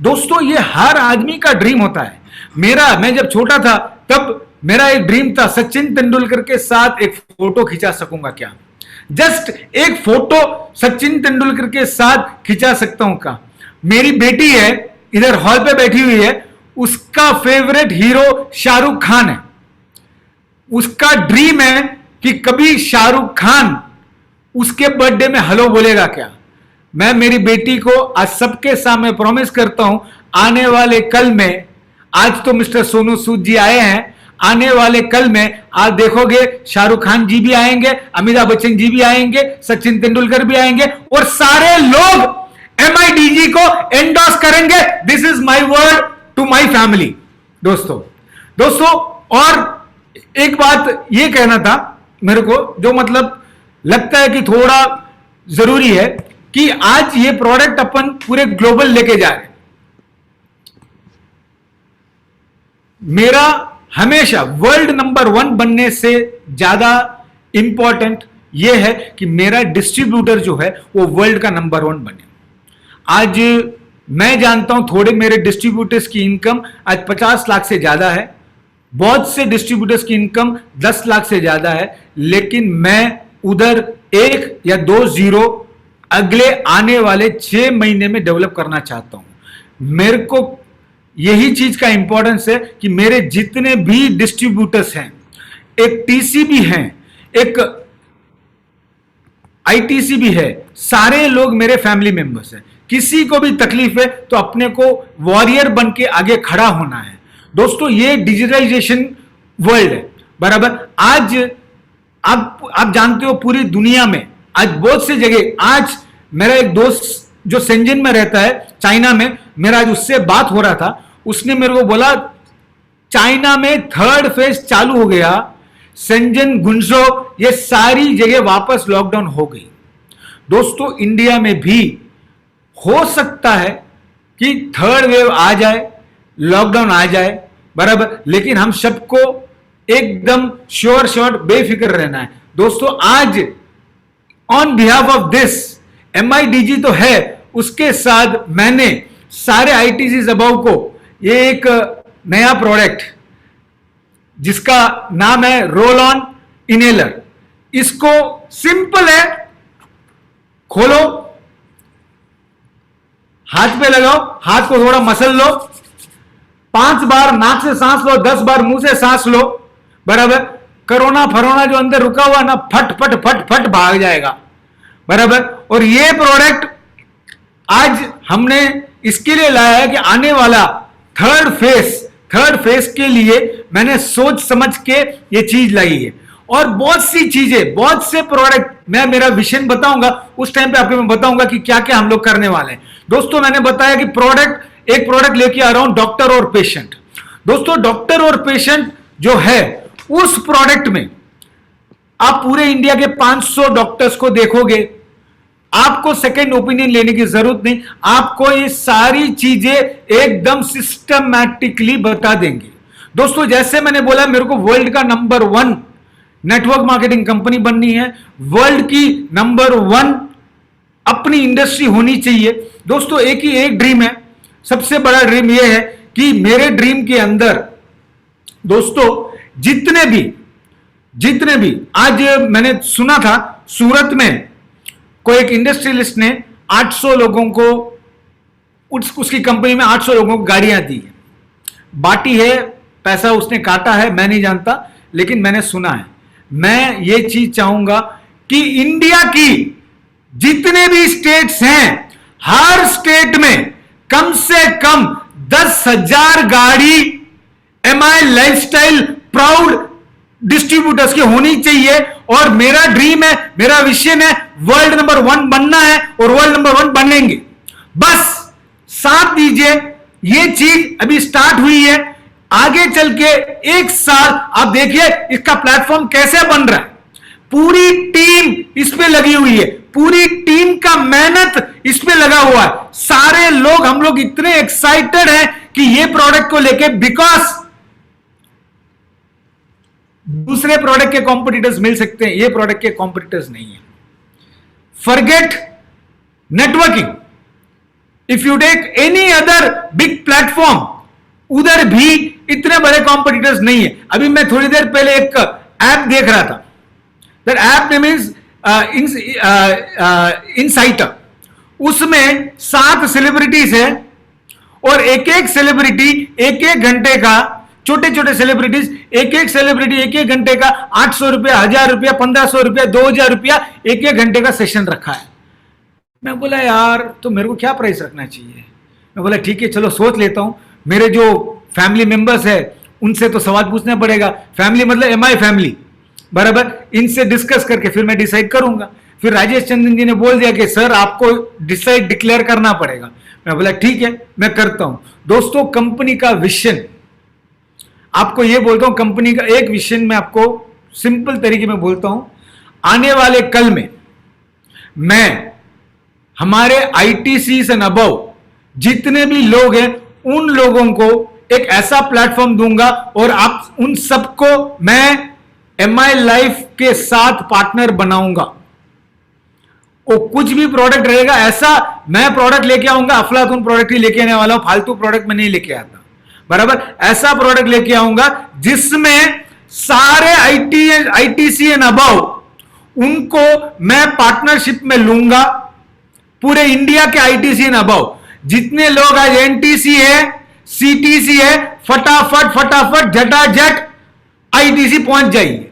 दोस्तों ये हर आदमी का ड्रीम होता है। मैं जब छोटा था तब मेरा एक ड्रीम था, सचिन तेंदुलकर के साथ एक फोटो खिंचा सकूंगा क्या, जस्ट एक फोटो सचिन तेंदुलकर के साथ खिंचा सकता हूं क्या। मेरी बेटी है इधर हॉल पे बैठी हुई है, उसका फेवरेट हीरो शाहरुख खान है। उसका ड्रीम है कि कभी शाहरुख खान उसके बर्थडे में हेलो बोलेगा क्या। मैं मेरी बेटी को आज सबके सामने प्रॉमिस करता हूं, आने वाले कल में, आज तो मिस्टर सोनू सूद जी आए हैं, आने वाले कल में आप देखोगे शाहरुख खान जी भी आएंगे, अमिताभ बच्चन जी भी आएंगे, सचिन तेंदुलकर भी आएंगे और सारे लोग MIDG को एंडोर्स करेंगे। This is my word to my family. दोस्तों और एक बात यह कहना था मेरे को, जो मतलब लगता है कि थोड़ा जरूरी है, कि आज ये प्रोडक्ट अपन पूरे ग्लोबल लेके जा रहे हैं। मेरा हमेशा वर्ल्ड नंबर 1 बनने से ज्यादा इंपॉर्टेंट यह है कि मेरा डिस्ट्रीब्यूटर जो है वो वर्ल्ड का नंबर 1 बने। आज मैं जानता हूं थोड़े मेरे डिस्ट्रीब्यूटर्स की इनकम आज 50 लाख से ज्यादा है, बहुत से डिस्ट्रीब्यूटर्स की इनकम 10 लाख से ज्यादा है, लेकिन मैं उधर 1 या 2 जीरो अगले आने वाले 6 महीने में डेवलप करना चाहता हूं। मेरे को यही चीज का इंपॉर्टेंस है कि मेरे जितने भी डिस्ट्रीब्यूटर्स हैं, एक TC भी हैं, एक ITC भी है, सारे लोग मेरे फैमिली मेंबर्स हैं। किसी को भी तकलीफ है तो अपने को वॉरियर बन के आगे खड़ा होना है। दोस्तों ये डिजिटलाइजेशन वर्ल्ड है, बराबर। आज आप जानते हो पूरी दुनिया में आज बहुत सी जगह, आज मेरा एक दोस्त जो शेंजन में रहता है चाइना में, मेरा आज उससे बात हो रहा था, उसने मेरे को बोला चाइना में 3rd फेज चालू हो गया, शेंजन, गुंजो, ये सारी जगह वापस लॉकडाउन हो गई। दोस्तों इंडिया में भी हो सकता है कि 3rd वेव आ जाए, लॉकडाउन आ जाए, बराबर, लेकिन हम सबको एकदम श्योर बेफिक्र रहना है। दोस्तों आज on behalf of this MIDG तो है, उसके साथ मैंने सारे ITC अबव को ये एक नया प्रोडक्ट जिसका नाम है रोल ऑन इनहेलर। इसको सिंपल है, खोलो, हाथ पे लगाओ, हाथ को थोड़ा मसल लो, 5 बार नाक से सांस लो, 10 बार मुंह से सांस लो, बराबर। कोरोना फरोना जो अंदर रुका हुआ ना, फट फट फट फट भाग जाएगा, बराबर। और ये प्रोडक्ट आज हमने इसके लिए लाया है कि आने वाला 3rd फेज के लिए मैंने सोच समझ के ये चीज लाई है। और बहुत सी चीजें, बहुत से प्रोडक्ट, मैं मेरा विजन बताऊंगा, उस टाइम पे आपको मैं बताऊंगा कि क्या क्या हम लोग करने वाले हैं। दोस्तों मैंने बताया कि एक प्रोडक्ट लेके आ रहा हूं, डॉक्टर और पेशेंट। दोस्तों डॉक्टर और पेशेंट जो है, उस प्रोडक्ट में आप पूरे इंडिया के 500 डॉक्टर्स को देखोगे, आपको सेकेंड ओपिनियन लेने की जरूरत नहीं, आपको ये सारी चीजें एकदम सिस्टमैटिकली बता देंगे। दोस्तों जैसे मैंने बोला, मेरे को वर्ल्ड का नंबर 1 नेटवर्क मार्केटिंग कंपनी बननी है, वर्ल्ड की नंबर 1 अपनी इंडस्ट्री होनी चाहिए। दोस्तों एक ड्रीम है, सबसे बड़ा ड्रीम यह है कि मेरे ड्रीम के अंदर दोस्तों जितने भी आज मैंने सुना था सूरत में कोई एक इंडस्ट्रियलिस्ट ने 800 लोगों को, उसकी कंपनी में 800 लोगों को गाड़ियां दी है, बांटी है, पैसा उसने काटा है, मैं नहीं जानता, लेकिन मैंने सुना है। मैं ये चीज चाहूंगा कि इंडिया की जितने भी स्टेट्स हैं, हर स्टेट में कम से कम 10,000 गाड़ी MI लाइफस्टाइल प्राउड डिस्ट्रीब्यूटर्स की होनी चाहिए। और मेरा ड्रीम है, मेरा विजन है, वर्ल्ड नंबर 1 बनना है और वर्ल्ड नंबर 1 बनेंगे। बस साथ दीजिए, ये चीज अभी स्टार्ट हुई है, आगे चल के 1 साल आप देखिए इसका प्लेटफॉर्म कैसे बन रहा है। पूरी टीम इस पे लगी हुई है, पूरी टीम का मेहनत इस पे लगा हुआ है। सारे लोग, हम लोग इतने एक्साइटेड हैं कि ये प्रोडक्ट को लेके, बिकॉज दूसरे प्रोडक्ट के कॉम्पिटिटर्स मिल सकते हैं, ये प्रोडक्ट के कॉम्पिटिटर्स नहीं है। Forget networking, if you take any other big platform, उधर भी इतने बड़े कॉम्पिटिटर्स नहीं है। अभी मैं थोड़ी देर पहले एक ऐप देख रहा था, दैट ऐप नेम इज इनसाइटर। उसमें 7 सेलिब्रिटीज है और एक एक सेलिब्रिटी एक एक घंटे का, छोटे छोटे सेलिब्रिटीज एक एक सेलिब्रिटी एक एक घंटे का 800 रुपया, 1000 रुपया, 1500 रुपया, 2000 रुपया एक एक घंटे का सेशन रखा है। मैं बोला यार, तो मेरे को क्या प्राइस रखना चाहिए? मैं बोला ठीक है, चलो सोच लेता हूं। मेरे जो फैमिली मेंबर्स है उनसे तो सवाल पूछना पड़ेगा। फैमिली मतलब एमआई फैमिली, बराबर, इनसे डिस्कस करके फिर मैं डिसाइड करूंगा। फिर राजेश चंदन जी ने बोल दिया कि सर आपको डिक्लेयर करना पड़ेगा। मैं बोला ठीक है, मैं करता हूं। दोस्तों, कंपनी का विजन, आपको यह बोलता हूं, कंपनी का एक विजन मैं आपको सिंपल तरीके में बोलता हूं। आने वाले कल में मैं हमारे आईटीसी एंड अबव जितने भी लोग हैं उन लोगों को एक ऐसा प्लेटफॉर्म दूंगा और आप उन सबको मैं एमआई लाइफ के साथ पार्टनर बनाऊंगा। वो कुछ भी प्रोडक्ट रहेगा, ऐसा मैं प्रोडक्ट लेके आऊंगा, अफलातून प्रोडक्ट ही लेके आने वाला हूं, फालतू प्रोडक्ट में नहीं लेके आता, बराबर। ऐसा प्रोडक्ट लेके आऊंगा जिसमें सारे आईटीसी एंड अबव उनको मैं पार्टनरशिप में लूंगा। पूरे इंडिया के आईटीसी एंड अबव जितने लोग आज एनटीसी है, सीटीसी है, फटाफट फटाफट झटाझट आईटीसी पहुंच जाइए,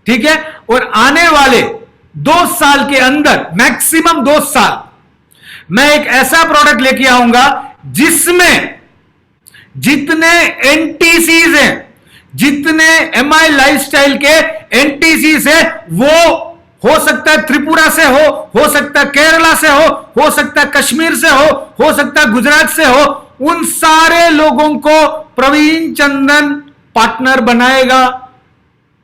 ठीक है। और आने वाले 2 साल के अंदर, मैक्सिमम 2 साल, मैं एक ऐसा प्रोडक्ट लेके आऊंगा जिसमें जितने एनटीसीज हैं, जितने एमआई लाइफस्टाइल के एनटीसीज है, वो हो सकता है त्रिपुरा से हो सकता है केरला से हो सकता है कश्मीर से हो सकता है गुजरात से हो, उन सारे लोगों को प्रवीण चंदन पार्टनर बनाएगा।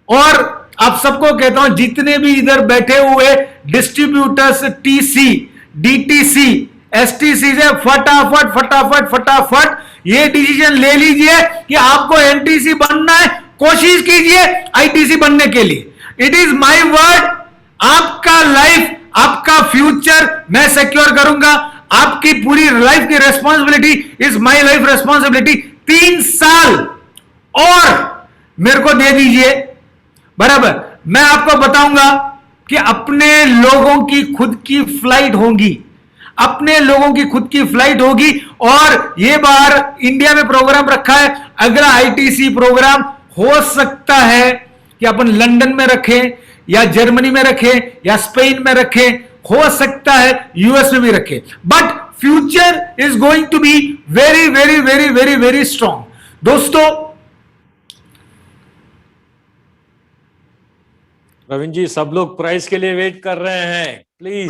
और आप सबको कहता हूं, जितने भी इधर बैठे हुए डिस्ट्रीब्यूटर्स, टीसी, डीटीसी, एसटीसी से फटाफट फटाफट फटाफट ये डिसीजन ले लीजिए कि आपको एनटीसी बनना है, कोशिश कीजिए आईटीसी बनने के लिए। इट इज माई वर्ड, आपका लाइफ, आपका फ्यूचर मैं सिक्योर करूंगा। आपकी पूरी लाइफ की responsibility is my life responsibility. 3 साल और मेरे को दे दीजिए, बराबर। मैं आपको बताऊंगा कि अपने लोगों की खुद की फ्लाइट होगी, अपने लोगों की खुद की फ्लाइट होगी। और ये बार इंडिया में प्रोग्राम रखा है, अगला आईटीसी प्रोग्राम हो सकता है कि अपन लंदन में रखें या जर्मनी में रखें या स्पेन में रखें, हो सकता है यूएस में भी रखें, but future is going to be very very very very very strong. दोस्तों, प्रवीण जी, सब लोग प्राइस के लिए वेट कर रहे हैं, प्लीज।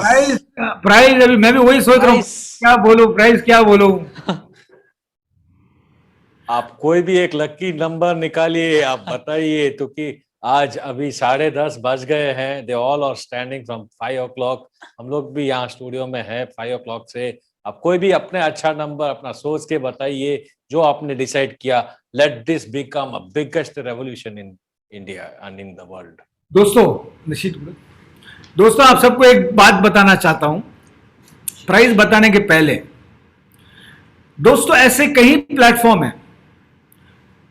प्राइस अभी मैं भी वही सोच रहा हूं, क्या बोलूं, प्राइस क्या बोलूं। आप कोई भी एक लकी नंबर निकालिए, आप बताइए। तो कि आज अभी 10:30 बज गए हैं। They all are standing from 5 o'clock। हम लोग भी यहाँ स्टूडियो में हैं 5 o'clock से। आप कोई भी अपने अच्छा नंबर अपना सोच के बताइए जो आपने डिसाइड किया। Let this become a biggest revolution in India and in the world. दोस्तों, आप सबको एक बात बताना चाहता हूं प्राइस बताने के पहले। दोस्तों, ऐसे कई प्लेटफॉर्म हैं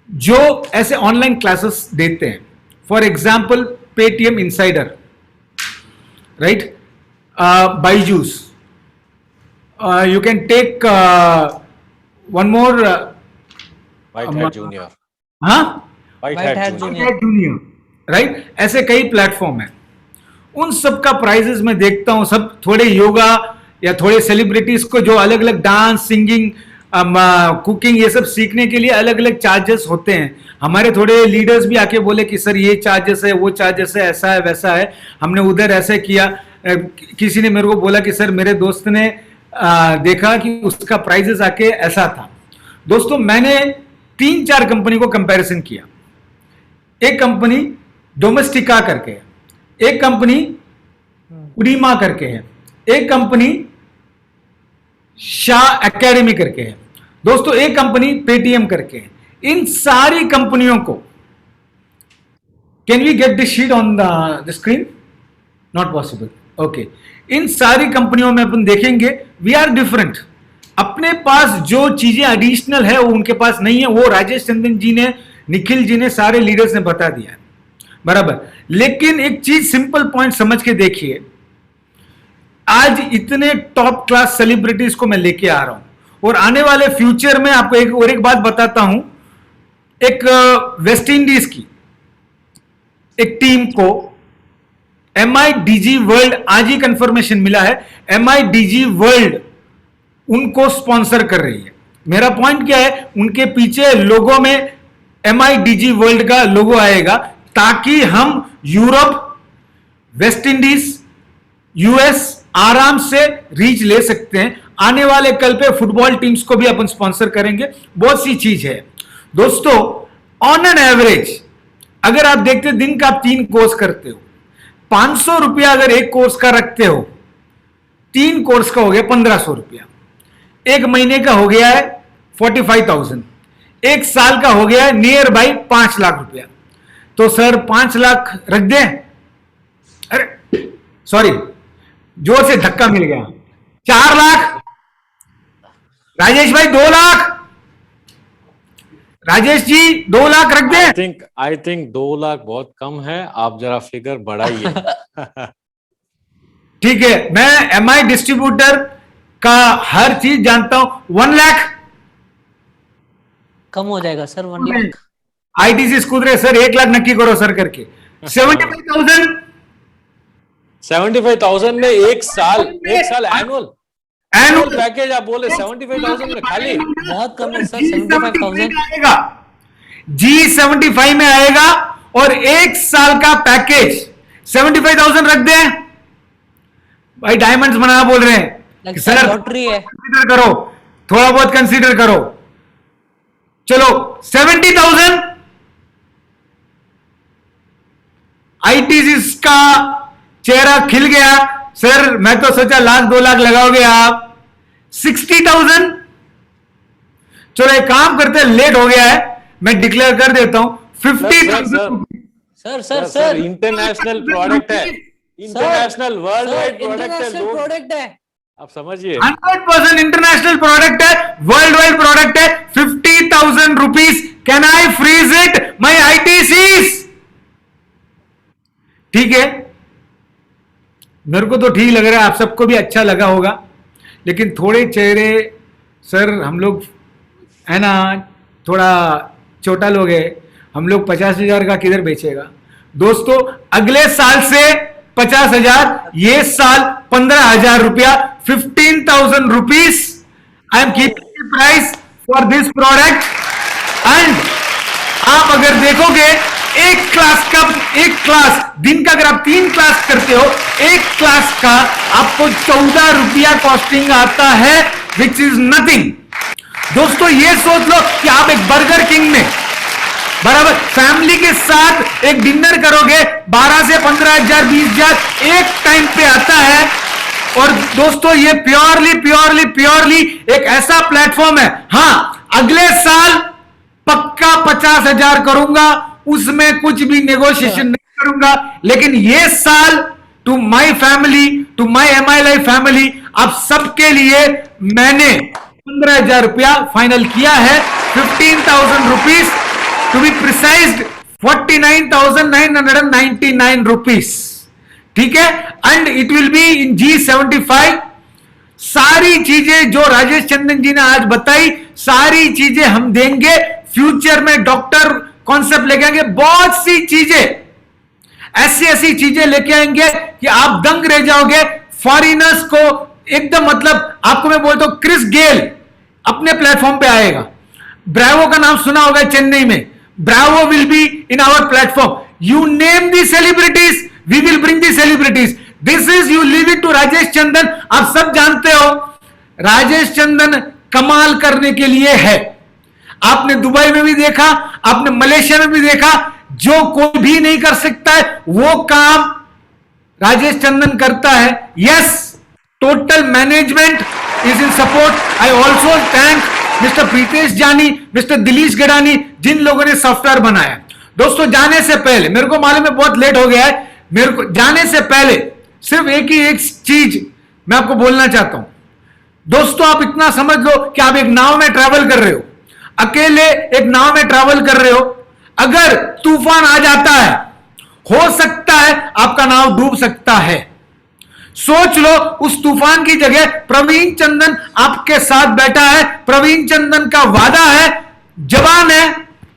जो ऐसे ऑनलाइन क्लासेस देते हैं। For example, Paytm insider, right, Byju's, you can take one more, white hat junior, हाँ, व्हाइट हैट जूनियर, राइट। ऐसे कई प्लेटफॉर्म हैं, उन सब का प्राइजेस मैं देखता हूं। सब थोड़े योगा या थोड़े सेलिब्रिटीज को जो अलग अलग डांस, सिंगिंग, कुकिंग, ये सब सीखने के लिए अलग अलग चार्जेस होते हैं। हमारे थोड़े लीडर्स भी आके बोले कि सर ये चार्जेस है, वो चार्जेस है, ऐसा है, वैसा है, हमने उधर ऐसे किया। किसी ने मेरे को बोला कि सर मेरे दोस्त ने देखा कि उसका प्राइजेस आके ऐसा था। दोस्तों, मैंने 3-4 कंपनी को कंपैरिजन किया। एक कंपनी डोमेस्टिका करके है, एक कंपनी उडीमा करके है, एक कंपनी शाह एकेडमी करके है दोस्तों, एक कंपनी पेटीएम करके है। इन सारी कंपनियों को, can we get this sheet on the screen? Not possible, okay. इन सारी कंपनियों में अपन देखेंगे वी आर डिफरेंट। अपने पास जो चीजें एडिशनल है वो उनके पास नहीं है, वो राजेश टंडन जी ने, निखिल जी ने, सारे लीडर्स ने बता दिया है, बराबर। लेकिन एक चीज सिंपल पॉइंट समझ के देखिए, आज इतने टॉप क्लास सेलिब्रिटीज को मैं लेके आ रहा हूं और आने वाले फ्यूचर में आपको एक बात बताता हूं। एक वेस्ट इंडीज की एक टीम को MIDG वर्ल्ड, आज ही कंफर्मेशन मिला है, MIDG वर्ल्ड उनको स्पॉन्सर कर रही है। मेरा पॉइंट क्या है, उनके पीछे लोगो में MIDG वर्ल्ड का लोगो आएगा, ताकि हम यूरोप, वेस्ट इंडीज, US आराम से रीच ले सकते हैं। आने वाले कल पे फुटबॉल टीम्स को भी अपन स्पॉन्सर करेंगे, बहुत सी चीज है दोस्तों। ऑन एन एवरेज अगर आप देखते दिन का आप 3 कोर्स करते हो, 500 रुपया अगर एक कोर्स का रखते हो, 3 कोर्स का हो गया 1500 रुपया, एक महीने का हो गया है 45,000, एक साल का हो गया है नियर बाई 5 लाख रुपया। तो सर 5 लाख रख दें? अरे सॉरी, जोर से धक्का मिल गया, 4 लाख। राजेश भाई 2 लाख, राजेश जी 2 लाख रख दे। आई थिंक 2 लाख बहुत कम है, आप जरा फिगर बढ़ाइए। ठीक है, मैं MI डिस्ट्रीब्यूटर का हर चीज जानता हूं। 1 लाख कम हो जाएगा सर, 1 लाख। ITC स्कूदरे सर 1 लाख नक्की करो सर करके। 75,000 75,000 में एक साल एनुअल पैकेज आप बोले 75,000 में खाली, बहुत कम है सर। 75,000 आएगा, G75 में आएगा और एक साल का पैकेज 75,000 रख दें। भाई डायमंड्स बनाना बोल रहे हैं सर, लॉटरी है, कंसीडर करो, थोड़ा बहुत कंसीडर करो। चलो 70,000 ITC का चेहरा खिल गया। सर मैं तो सोचा 1 लाख 2 लाख लगाओगे आप। 60,000, चलो एक काम करते हैं, लेट हो गया है, मैं डिक्लेयर कर देता हूं 50,000। सर इंटरनेशनल प्रोडक्ट है, इंटरनेशनल वर्ल्ड वाइड प्रोडक्ट है, आप समझिए 100% इंटरनेशनल प्रोडक्ट है, वर्ल्ड वाइड प्रोडक्ट है। 50,000 rupees, can I freeze it my ITCs? ठीक है, मेरे को तो ठीक लग रहा है, आप सबको भी अच्छा लगा होगा, लेकिन थोड़े चेहरे सर हम लोग है ना, थोड़ा छोटा लोग है, हम लोग 50,000 का किधर बेचेगा दोस्तों। अगले साल से 50,000, ये साल 15,000 रुपया, 15,000 rupees I am keeping the price for this product. And आप अगर देखोगे एक क्लास दिन का, अगर आप 3 क्लास करते हो, एक क्लास का आपको 14 रुपया कॉस्टिंग आता है, विच इज नथिंग। दोस्तों ये सोच लो कि आप एक बर्गर किंग में बराबर फैमिली के साथ एक डिनर करोगे, 12 से 15,000 20,000 एक टाइम पे आता है। और दोस्तों ये प्योरली एक ऐसा प्लेटफॉर्म है। हां, अगले साल पक्का 50,000 करूंगा, उसमें कुछ भी नेगोशिएशन नहीं करूंगा, लेकिन ये साल टू माई फैमिली, to my MI life family, आप सबके लिए मैंने 15,000 रुपया फाइनल किया है। 15,000 rupees to be precised, 49,999 rupees, ठीक है। And it will be in G75। सारी चीजें जो राजेश टंडन जी ने आज बताई, सारी चीजें हम देंगे। फ्यूचर में डॉक्टर कॉन्सेप्ट लेके आएंगे, बहुत सी चीजें, ऐसी चीजें लेके आएंगे कि आप दंग रह जाओगे। फॉरिनर्स को एकदम, मतलब आपको मैं बोलता हूं, क्रिस गेल अपने प्लेटफॉर्म पे आएगा। ब्रावो का नाम सुना होगा चेन्नई में, Bravo will be in our platform. You name the celebrities, we will bring the celebrities. This is, you leave it to Rajesh Tandon. आप सब जानते हो राजेश टंडन कमाल करने के लिए है। आपने दुबई में भी देखा, आपने मलेशिया में भी देखा, जो कोई भी नहीं कर सकता है वो काम राजेश टंडन करता है। Yes, total management, is in support. I also thank Mr. Pritesh Jani, Mr. Dilesh Gadani, जिन लोगों ने सॉफ्टवेयर बनाया। दोस्तों जाने से पहले, मेरे को मालूम है बहुत लेट हो गया है, मेरे को जाने से पहले सिर्फ एक चीज मैं आपको बोलना चाहता हूं। दोस्तों आप इतना समझ लो कि आप एक नाव में ट्रैवल कर रहे हो, अकेले एक नाव में ट्रैवल कर रहे हो, अगर तूफान आ जाता है, हो सकता है आपका नाव डूब सकता है। सोच लो उस तूफान की जगह प्रवीण चंदन आपके साथ बैठा है। प्रवीण चंदन का वादा है, जवान है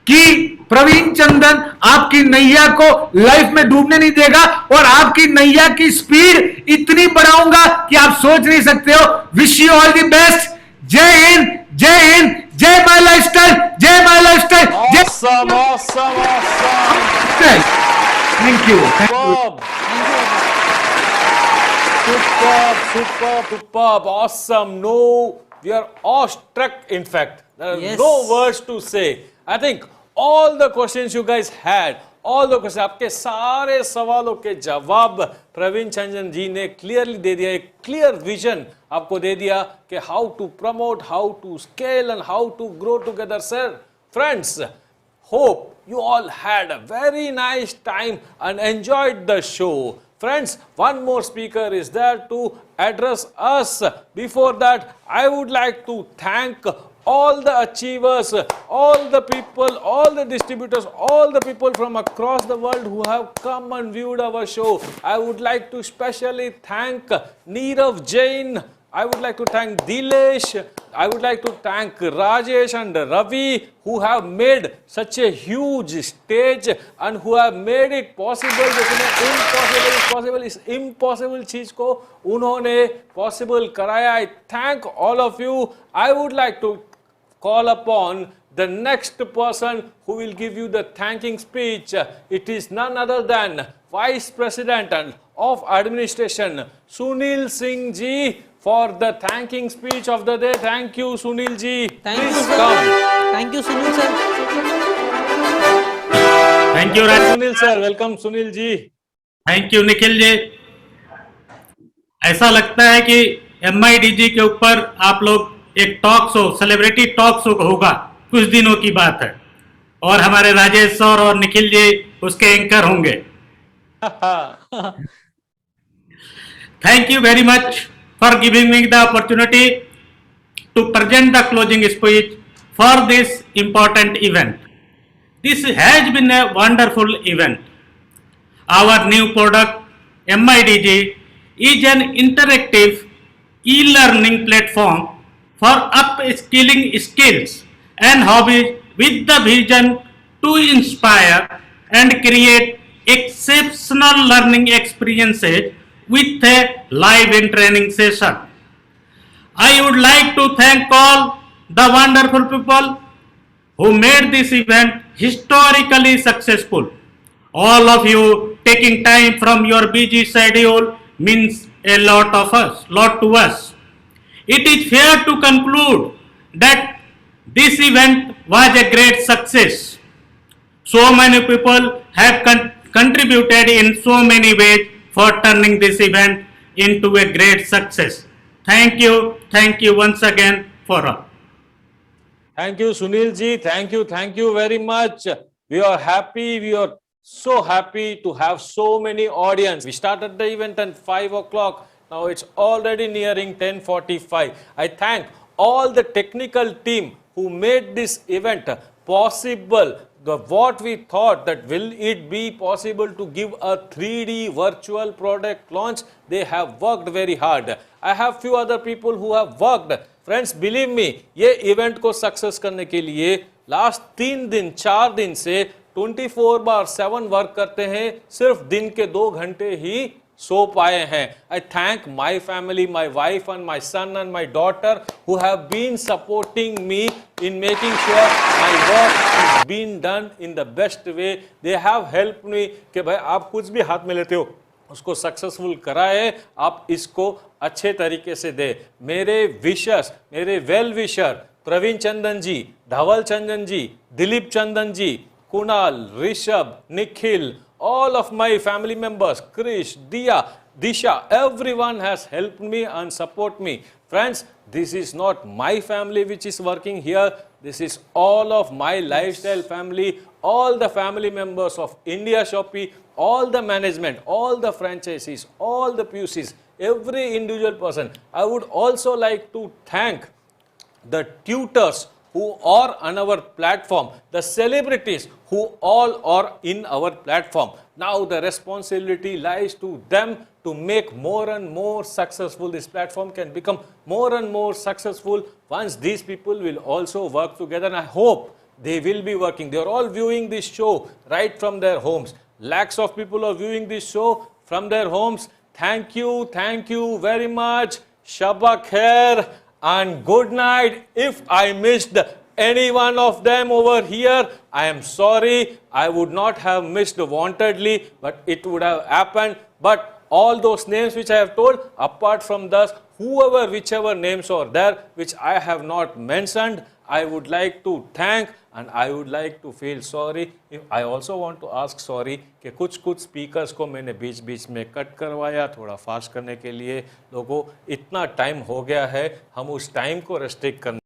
कि प्रवीण चंदन आपकी नैया को लाइफ में डूबने नहीं देगा और आपकी नैया की स्पीड इतनी बढ़ाऊंगा कि आप सोच नहीं सकते हो। Wish you all the best. जय हिंद, जय हिंद, जय माय लाइफस्टाइल, जय माय लाइफस्टाइल, जय। Awesome. Thank you. Superb, awesome. No, we are awestruck. In fact, there are Yes. no words to say. I think all the questions you guys had, all the questions, आपके सारे सवालों के जवाब प्रवीण चंदन जी ने clearly दे दिया। एक clear vision आपको दे दिया कि how to promote, how to scale and how to grow together. Sir, friends, hope you all had a very nice time and enjoyed the show. Friends, one more speaker is there to address us. Before that, I would like to thank all the achievers, all the people, all the distributors, all the people from across the world who have come and viewed our show. I would like to specially thank Neerav Jain. I would like to thank Dilesh. I would like to thank Rajesh and Ravi, who have made such a huge stage and who have made it possible. Impossible is possible, इस impossible चीज को उन्होंने possible कराया. I thank all of you. I would like to call upon the next person who will give you the thanking speech. It is none other than Vice President of Administration, Sunil Singh ji, for the thanking speech of the day. Thank you, Sunil ji. Thank you, Please sir. come. Thank you, Sunil sir. Thank you Raj. Sunil sir, welcome Sunil ji. Thank you Nikhil ji. ऐसा लगता है कि MIDG के ऊपर आप लोग एक talk show, celebrity talk show होगा, कुछ दिनों की बात है, और हमारे राजेश सर और निखिल जी उसके एंकर होंगे। Thank you very much for giving me the opportunity to present the closing speech for this important event. This has been a wonderful event. Our new product, MIDG, is an interactive e-learning platform for upskilling skills and hobbies with the vision to inspire and create exceptional learning experiences with a live and training session. I would like to thank all the wonderful people who made this event historically successful. All of you taking time from your busy schedule means a lot to us. It is fair to conclude that this event was a great success. So many people have contributed in so many ways for turning this event into a great success. Thank you once again for all. Thank you, Sunil ji. Thank you very much. We are happy. We are so happy to have so many audience. We started the event at 5 o'clock. Now it's already nearing 10:45. I thank all the technical team who made this event possible. What we thought that will it be possible to give a 3D virtual product launch, they have worked very hard. I have few other people who have worked. Friends, believe me, ये event को success करने के लिए last 3 दिन 4 दिन से 24/7 work करते हैं, सिर्फ दिन के 2 घंटे ही सो पाए हैं. I thank my family, my wife and my son and my daughter who have been supporting me in making sure my work is being done in the best way. They have helped me कि भाई आप कुछ भी हाथ में लेते हो उसको सक्सेसफुल कराए, आप इसको अच्छे तरीके से दे. मेरे विशर्स, मेरे well wisher Praveen Chandan ji, Dhaval Chandan ji, Dilip Chandan ji, Kunal, Rishabh, Nikhil, all of my family members, Krish, Diya, Disha, everyone has helped me and support me. Friends, this is not my family which is working here. This is all of my lifestyle family, all the family members of India Shopee, all the management, all the franchisees, all the PUCs, every individual person. I would also like to thank the tutors who are on our platform, the celebrities who all are in our platform. Now the responsibility lies to them to make more and more successful. This platform can become more and more successful once these people will also work together, and I hope they will be working. They are all viewing this show right from their homes. Lakhs of people are viewing this show from their homes. Thank you very much. Shabba khair and good night. If I missed any one of them over here, I am sorry. I would not have missed wantedly, but it would have happened. But all those names which I have told, apart from thus, whichever names are there which I have not mentioned, I would like to thank and I would like to feel sorry. I also want to ask sorry कि कुछ speakers को मैंने बीच बीच में cut करवाया थोड़ा fast करने के लिए. लोगों इतना टाइम हो गया है, हम उस टाइम को रेस्ट्रिक्ट करने